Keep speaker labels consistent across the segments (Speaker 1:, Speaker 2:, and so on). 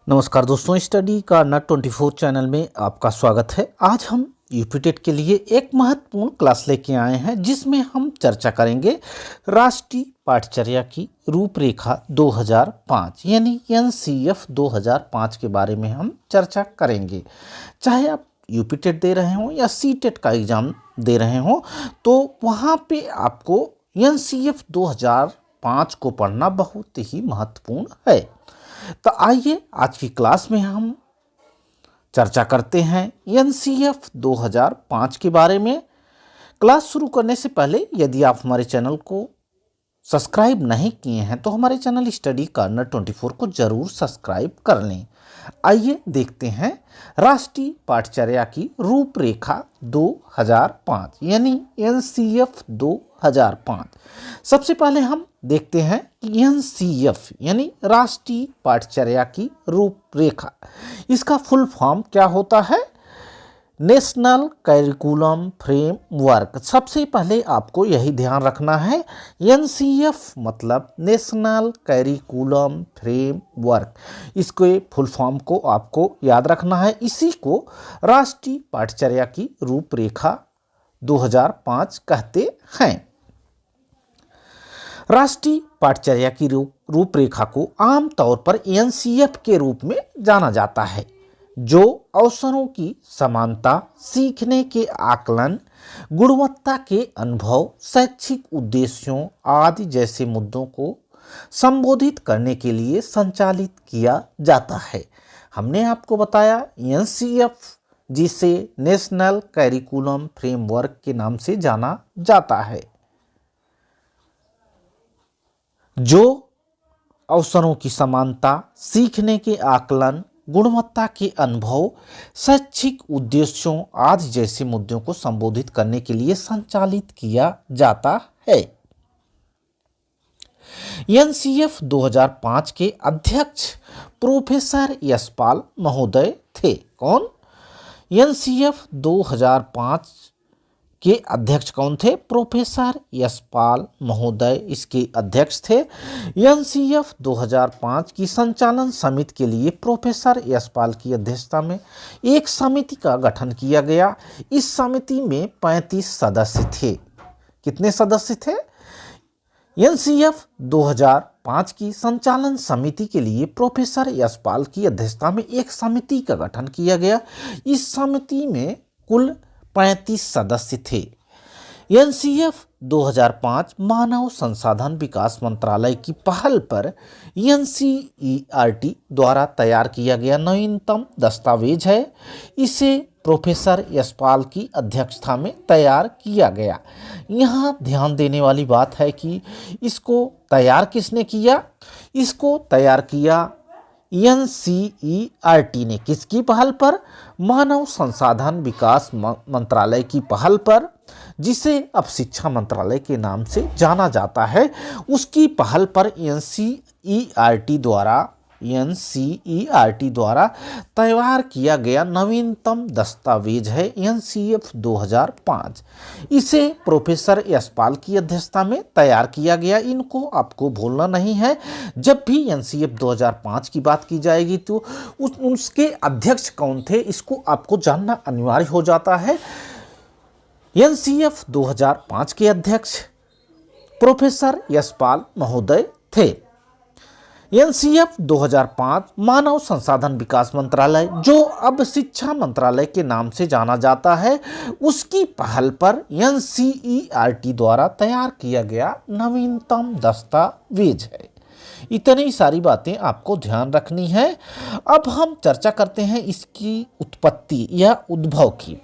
Speaker 1: नमस्कार दोस्तों, study corner 24 channel में आपका स्वागत है। आज हम यूपीटेट के लिए एक महत्वपूर्ण क्लास लेके आए हैं जिसमें हम चर्चा करेंगे राष्ट्रीय पाठचर्या की रूपरेखा 2005 यानी एनसीएफ 2005 के बारे में हम चर्चा करेंगे। चाहे आप यूपीटेट दे रहे हों या सीटेट का एग्ज़ाम दे रहे हों तो वहाँ पे आपको एनसीएफ 2005 को पढ़ना बहुत ही महत्वपूर्ण है। तो आइए आज की क्लास में हम चर्चा करते हैं एनसीएफ 2005 के बारे में। क्लास शुरू करने से पहले यदि आप हमारे चैनल को सब्सक्राइब नहीं किए हैं तो हमारे चैनल स्टडी कार्नर 24 को जरूर सब्सक्राइब कर लें। आइए देखते हैं राष्ट्रीय पाठचर्या की रूपरेखा 2005 यानी एनसीएफ 2005। सबसे पहले हम देखते हैं कि एनसीएफ यानी राष्ट्रीय पाठचर्या की रूपरेखा, इसका फुल फॉर्म क्या होता है? National curriculum framework. सबसे पहले आपको यही ध्यान रखना है, एनसीएफ मतलब नेशनल करिकुलम फ्रेमवर्क। इसके फुल फॉर्म को आपको याद रखना है। इसी को राष्ट्रीय पाठचर्या की रूपरेखा 2005 कहते हैं। राष्ट्रीय पाठचर्या की रूपरेखा को आमतौर पर एनसीएफ के रूप में जाना जाता है, जो अवसरों की समानता, सीखने के आकलन, गुणवत्ता के अनुभव, शैक्षिक उद्देश्यों आदि जैसे मुद्दों को संबोधित करने के लिए संचालित किया जाता है। हमने आपको बताया एनसीएफ, जिसे नेशनल करिकुलम फ्रेमवर्क के नाम से जाना जाता है, जो अवसरों की समानता, सीखने के आकलन, गुणवत्ता के अनुभव, शैक्षिक उद्देश्यों आदि जैसे मुद्दों को संबोधित करने के लिए संचालित किया जाता है। एनसीएफ 2005 के अध्यक्ष प्रोफेसर यशपाल महोदय थे। कौन? एनसीएफ 2005 के अध्यक्ष कौन थे? प्रोफेसर यशपाल महोदय इसके अध्यक्ष थे। एनसीएफ 2005 की संचालन समिति के लिए प्रोफेसर यशपाल की अध्यक्षता में एक समिति का गठन किया गया। इस समिति में 35 सदस्य थे। कितने सदस्य थे? एनसीएफ 2005 की संचालन समिति के लिए प्रोफेसर यशपाल की अध्यक्षता में एक समिति का गठन किया गया। इस समिति में कुल 35 सदस्य थे। एनसीएफ 2005 मानव संसाधन विकास मंत्रालय की पहल पर एनसीईआरटी द्वारा तैयार किया गया नवीनतम दस्तावेज है। इसे प्रोफेसर यशपाल की अध्यक्षता में तैयार किया गया। यहाँ ध्यान देने वाली बात है कि इसको तैयार किसने किया? इसको तैयार किया एनसीईआरटी ने। किसकी पहल पर? मानव संसाधन विकास मंत्रालय की पहल पर, जिसे अब शिक्षा मंत्रालय के नाम से जाना जाता है। उसकी पहल पर एनसीईआरटी द्वारा तैयार किया गया नवीनतम दस्तावेज है एनसीएफ 2005। इसे प्रोफेसर यशपाल की अध्यक्षता में तैयार किया गया। इनको आपको भूलना नहीं है। जब भी एनसीएफ 2005 की बात की जाएगी तो उसके अध्यक्ष कौन थे, इसको आपको जानना अनिवार्य हो जाता है। एनसीएफ 2005 के अध्यक्ष प्रोफेसर यशपाल महोदय थे। एनसीएफ 2005 मानव संसाधन विकास मंत्रालय, जो अब शिक्षा मंत्रालय के नाम से जाना जाता है, उसकी पहल पर एनसीईआरटी द्वारा तैयार किया गया नवीनतम दस्तावेज है। इतनी सारी बातें आपको ध्यान रखनी है। अब हम चर्चा करते हैं इसकी उत्पत्ति या उद्भव की।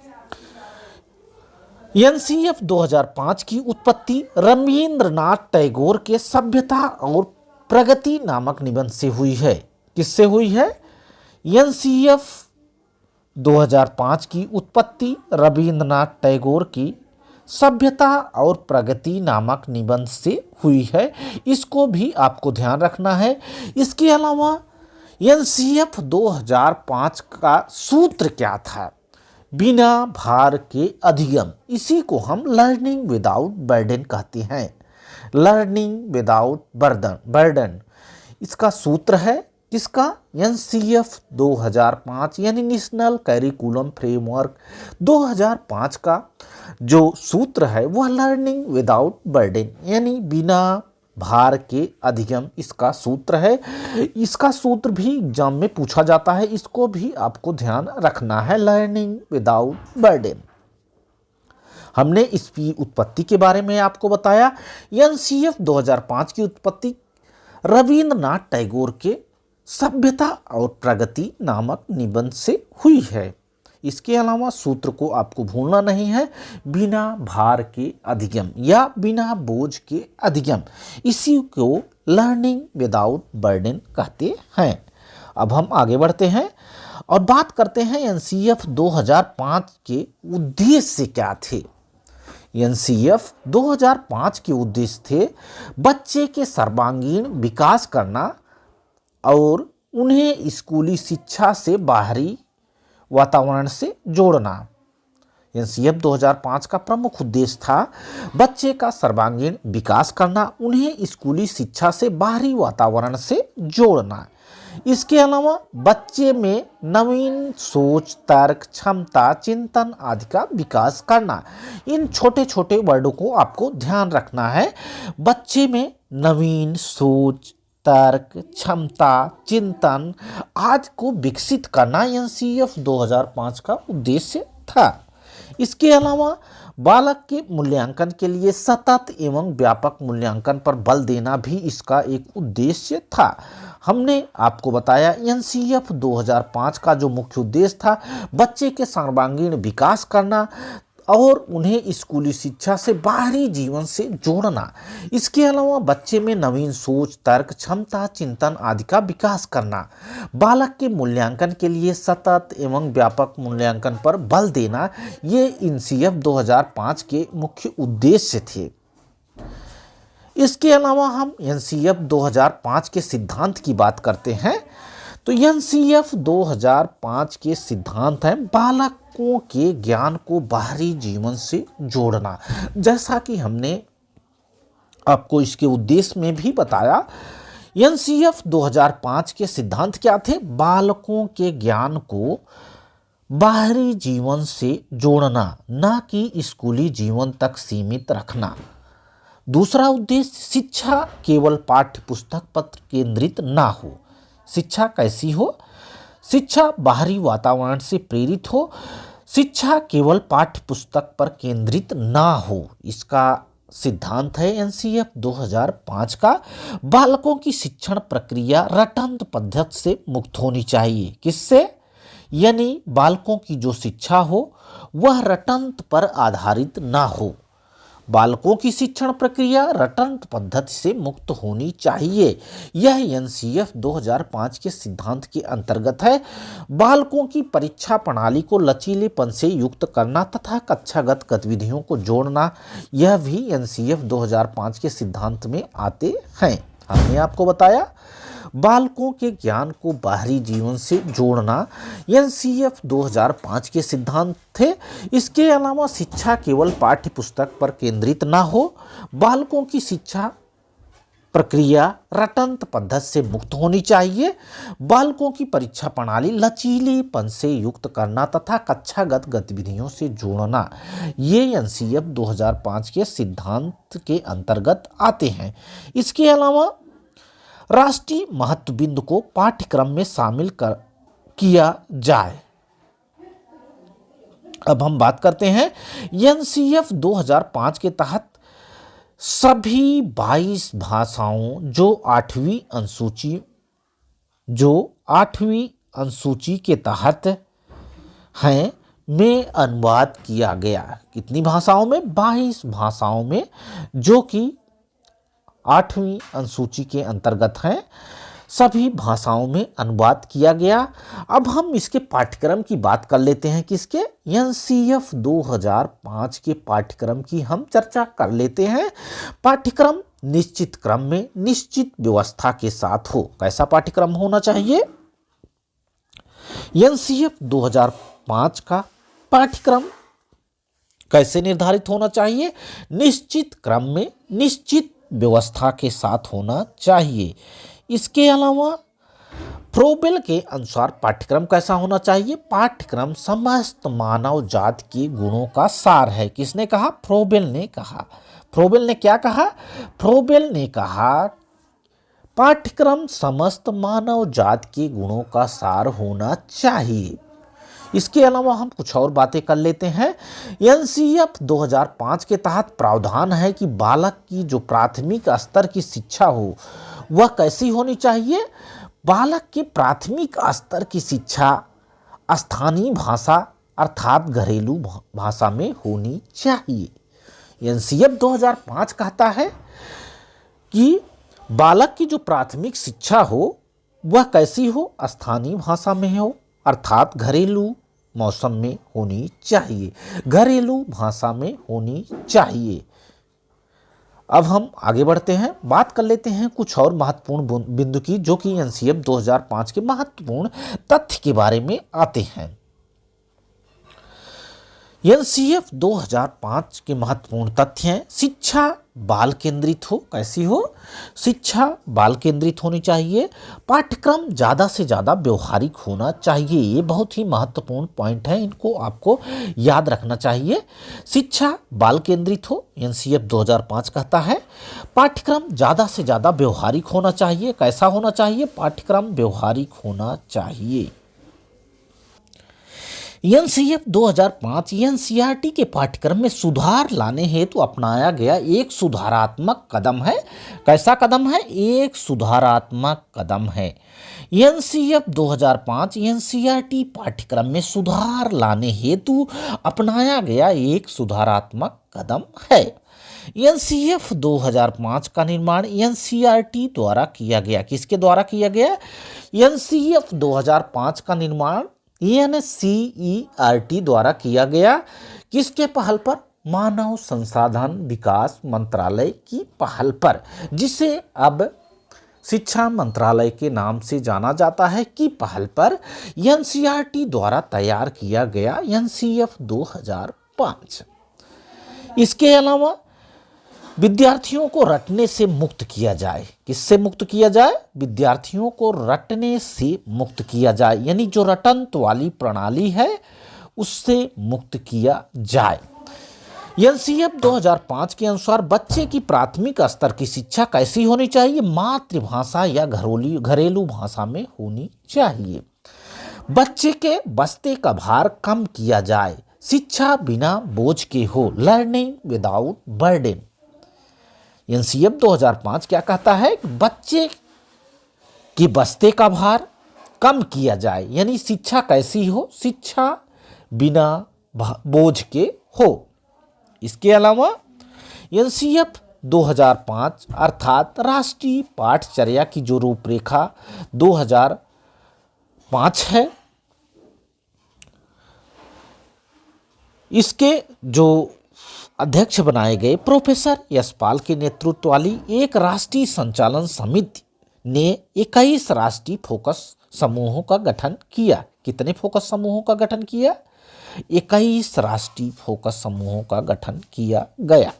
Speaker 1: एनसीएफ 2005 की उत्पत्ति रवींद्रनाथ टैगोर के सभ्यता और प्रगति नामक निबंध से हुई है। किससे हुई है? एनसीएफ 2005 की उत्पत्ति रवींद्रनाथ टैगोर की सभ्यता और प्रगति नामक निबंध से हुई है। इसको भी आपको ध्यान रखना है। इसके अलावा एनसीएफ 2005 का सूत्र क्या था? बिना भार के अधिगम। इसी को हम लर्निंग विदाउट बर्डन कहते हैं। Learning without burden. इसका सूत्र है किसका? NCF 2005 यानी नेशनल करिकुलम फ्रेमवर्क 2005 का जो सूत्र है वह लर्निंग विदाउट बर्डन यानी बिना भार के अधिगम इसका सूत्र है। इसका सूत्र भी एग्जाम में पूछा जाता है, इसको भी आपको ध्यान रखना है, लर्निंग विदाउट बर्डन। हमने इसकी उत्पत्ति के बारे में आपको बताया। NCF 2005 की उत्पत्ति रविंद्रनाथ टैगोर के सभ्यता और प्रगति नामक निबंध से हुई है। इसके अलावा सूत्र को आपको भूलना नहीं है, बिना भार के अधिगम या बिना बोझ के अधिगम, इसी को लर्निंग विदाउट बर्डन कहते हैं। अब हम आगे बढ़ते हैं और बात करते हैं NCF 2005 के उद्देश्य क्या थे। NCF 2005 के उद्देश्य थे बच्चे के सर्वांगीण विकास करना और उन्हें स्कूली शिक्षा से बाहरी वातावरण से जोड़ना। NCF 2005 का प्रमुख उद्देश्य था बच्चे का सर्वांगीण विकास करना, उन्हें स्कूली शिक्षा से बाहरी वातावरण से जोड़ना। इसके अलावा बच्चे में नवीन सोच, तर्क, क्षमता, चिंतन आदि का विकास करना। इन छोटे छोटे वर्डों को आपको ध्यान रखना है। बच्चे में नवीन सोच, तर्क, क्षमता, चिंतन आदि को विकसित करना NCF 2005 का उद्देश्य था। इसके अलावा बालक के मूल्यांकन के लिए सतत एवं व्यापक मूल्यांकन पर बल देना भी इसका एक उद्देश्य था। हमने आपको बताया NCF 2005 का जो मुख्य उद्देश्य था बच्चे के सर्वांगीण विकास करना और उन्हें स्कूली शिक्षा से बाहरी जीवन से जोड़ना। इसके अलावा बच्चे में नवीन सोच, तर्क, क्षमता, चिंतन आदि का विकास करना। बालक के मूल्यांकन के लिए सतत एवं व्यापक मूल्यांकन पर बल देना, ये NCF 2005 के मुख्य उद्देश्य थे। इसके अलावा हम NCF 2005 के सिद्धांत की बात करते हैं तो NCF 2005 के सिद्धांत हैं बालकों के ज्ञान को बाहरी जीवन से जोड़ना। जैसा कि हमने आपको इसके उद्देश्य में भी बताया, NCF 2005 के सिद्धांत क्या थे? बालकों के ज्ञान को बाहरी जीवन से जोड़ना, ना कि स्कूली जीवन तक सीमित रखना। दूसरा उद्देश्य, शिक्षा केवल पाठ्य पुस्तक पर केंद्रित ना हो। शिक्षा कैसी हो? शिक्षा बाहरी वातावरण से प्रेरित हो, शिक्षा केवल पाठ्य पुस्तक पर केंद्रित ना हो। इसका सिद्धांत है NCF 2005 का। बालकों की शिक्षण प्रक्रिया रटंत पद्धति से मुक्त होनी चाहिए। किससे? यानी बालकों की जो शिक्षा हो वह रटंत पर आधारित ना हो। बालकों की शिक्षण प्रक्रिया रटंत पद्धति से मुक्त होनी चाहिए। यह NCF 2005 के सिद्धांत के अंतर्गत है। बालकों की परीक्षा प्रणाली को लचीलेपन से युक्त करना तथा कक्षागत गतिविधियों को जोड़ना, यह भी NCF 2005 के सिद्धांत में आते हैं। हमने आपको बताया बालकों के ज्ञान को बाहरी जीवन से जोड़ना NCF 2005 के सिद्धांत थे। इसके अलावा शिक्षा केवल पाठ्य पुस्तक पर केंद्रित ना हो, बालकों की शिक्षा प्रक्रिया रटंत पद्धति से मुक्त होनी चाहिए। बालकों की परीक्षा प्रणाली लचीलेपन से युक्त करना तथा कक्षागत गतिविधियों से जोड़ना, ये NCF 2005 के सिद्धांत के अंतर्गत आते हैं। इसके अलावा राष्ट्रीय महत्व बिंदु को पाठ्यक्रम में शामिल किया जाए। अब हम बात करते हैं NCF 2005 के तहत सभी 22 भाषाओं जो 8वीं अनुसूची के तहत हैं में अनुवाद किया गया। कितनी भाषाओं में? 22 भाषाओं में, जो कि 8वीं अनुसूची के अंतर्गत हैं। सभी भाषाओं में अनुवाद किया गया। अब हम इसके पाठ्यक्रम की बात कर लेते हैं। किसके? NCF 2005 के पाठ्यक्रम की हम चर्चा कर लेते हैं। पाठ्यक्रम निश्चित क्रम में निश्चित व्यवस्था के साथ हो। कैसा पाठ्यक्रम होना चाहिए? NCF 2005 का पाठ्यक्रम कैसे निर्धारित होना चाहिए? निश्चित क्रम में निश्चित व्यवस्था के साथ होना चाहिए। इसके अलावा फ्रोबेल के अनुसार पाठ्यक्रम कैसा होना चाहिए? पाठ्यक्रम समस्त मानव जाति के गुणों का सार है। किसने कहा? फ्रोबेल ने कहा। फ्रोबेल ने क्या कहा? फ्रोबेल ने कहा पाठ्यक्रम समस्त मानव जाति के गुणों का सार होना चाहिए। इसके अलावा हम कुछ और बातें कर लेते हैं। एनसीएफ 2005 के तहत प्रावधान है कि बालक की जो प्राथमिक स्तर की शिक्षा हो वह कैसी होनी चाहिए? बालक की प्राथमिक स्तर की शिक्षा स्थानीय भाषा अर्थात घरेलू भाषा में होनी चाहिए। एनसीएफ 2005 कहता है कि बालक की जो प्राथमिक शिक्षा हो वह कैसी हो? स्थानीय भाषा में हो अर्थात घरेलू मौसम में होनी चाहिए, घरेलू भाषा में होनी चाहिए। अब हम आगे बढ़ते हैं, बात कर लेते हैं कुछ और महत्वपूर्ण बिंदु की जो कि एनसीएफ 2005 के महत्वपूर्ण तथ्य के बारे में आते हैं। एनसीएफ 2005 के महत्वपूर्ण तथ्य हैं। शिक्षा बाल केंद्रित हो। कैसी हो? शिक्षा बाल केंद्रित होनी चाहिए। पाठ्यक्रम ज़्यादा से ज़्यादा व्यवहारिक होना चाहिए। ये बहुत ही महत्वपूर्ण पॉइंट है, इनको आपको याद रखना चाहिए। शिक्षा बाल केंद्रित हो, एनसीएफ 2005 कहता है। पाठ्यक्रम ज़्यादा से ज़्यादा व्यवहारिक होना चाहिए। कैसा होना चाहिए? पाठ्यक्रम व्यवहारिक होना चाहिए। एनसीएफ 2005 एनसीईआरटी के पाठ्यक्रम में सुधार लाने हेतु अपनाया गया एक सुधारात्मक कदम है। कैसा कदम है? एक सुधारात्मक कदम है। एनसीएफ 2005 एनसीईआरटी पाठ्यक्रम में सुधार लाने हेतु अपनाया गया एक सुधारात्मक कदम है। एनसीएफ 2005 का निर्माण एनसीईआरटी द्वारा किया गया। किसके द्वारा किया गया? एनसीएफ 2005 का निर्माण एनसीईआरटी द्वारा किया गया। किसके पहल पर? मानव संसाधन विकास मंत्रालय की पहल पर, जिसे अब शिक्षा मंत्रालय के नाम से जाना जाता है, की पहल पर एनसीईआरटी द्वारा तैयार किया गया एनसीएफ 2005। इसके अलावा विद्यार्थियों को रटने से मुक्त किया जाए। किससे मुक्त किया जाए? विद्यार्थियों को रटने से मुक्त किया जाए, यानी जो रटंत वाली प्रणाली है उससे मुक्त किया जाए। एनसीएफ 2005 के अनुसार बच्चे की प्राथमिक स्तर की शिक्षा कैसी होनी चाहिए? मातृभाषा या घरेलू भाषा में होनी चाहिए। बच्चे के बस्ते का भार कम किया जाए। शिक्षा बिना बोझ के हो, लर्निंग विदाउट बर्डन। एनसीएफ 2005 क्या कहता है? बच्चे के बस्ते का भार कम किया जाए, यानी शिक्षा कैसी हो? शिक्षा बिना बोझ के हो। इसके अलावा एनसीएफ 2005 अर्थात राष्ट्रीय पाठचर्या की जो रूपरेखा 2005 है, इसके जो अध्यक्ष बनाए गए प्रोफेसर यशपाल के नेतृत्व वाली एक राष्ट्रीय संचालन समिति ने 21 राष्ट्रीय फोकस समूहों का गठन किया। कितने फोकस समूहों का गठन किया? 21 राष्ट्रीय फोकस समूहों का गठन किया गया।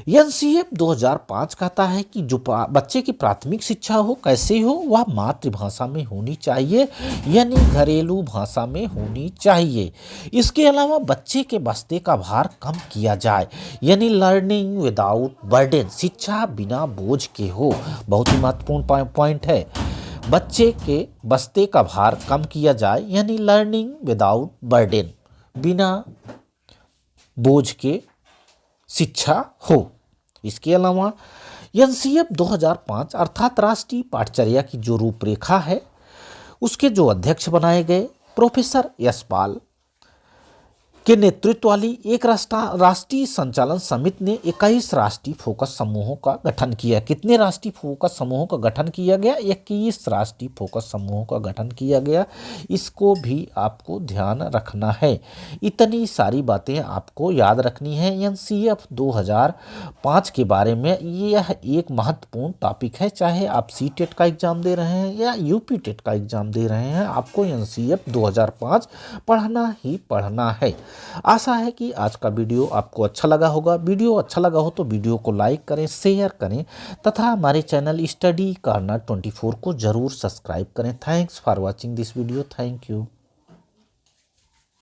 Speaker 1: एनसीएफ 2005 कहता है कि जो बच्चे की प्राथमिक शिक्षा हो कैसे हो? वह मातृभाषा में होनी चाहिए, यानी घरेलू भाषा में होनी चाहिए। इसके अलावा बच्चे के बस्ते का भार कम किया जाए, यानी लर्निंग विदाउट बर्डन, शिक्षा बिना बोझ के हो। बहुत ही महत्वपूर्ण पॉइंट है। बच्चे के बस्ते का भार कम किया जाए, यानी लर्निंग विदाउट बर्डन, बिना बोझ के शिक्षा हो। इसके अलावा एनसीएफ 2005 अर्थात राष्ट्रीय पाठचर्या की जो रूपरेखा है उसके जो अध्यक्ष बनाए गए प्रोफेसर यशपाल के नेतृत्व वाली एक राष्ट्रीय संचालन समिति ने 21 राष्ट्रीय फोकस समूहों का गठन किया। कितने राष्ट्रीय फोकस समूहों का गठन किया गया? 21 राष्ट्रीय फोकस समूहों का गठन किया गया। इसको भी आपको ध्यान रखना है। इतनी सारी बातें आपको याद रखनी है एनसीएफ 2005 के बारे में। यह एक महत्वपूर्ण टॉपिक है, चाहे आप सीटेट का एग्जाम दे रहे हैं या यूपी टेट का एग्जाम दे रहे हैं, आपको एनसीएफ 2005 पढ़ना ही पढ़ना है। आशा है कि आज का वीडियो आपको अच्छा लगा होगा। वीडियो अच्छा लगा हो तो वीडियो को लाइक करें, शेयर करें तथा हमारे चैनल स्टडी कॉर्नर 24 को ज़रूर सब्सक्राइब करें। Thanks for watching this video. Thank you.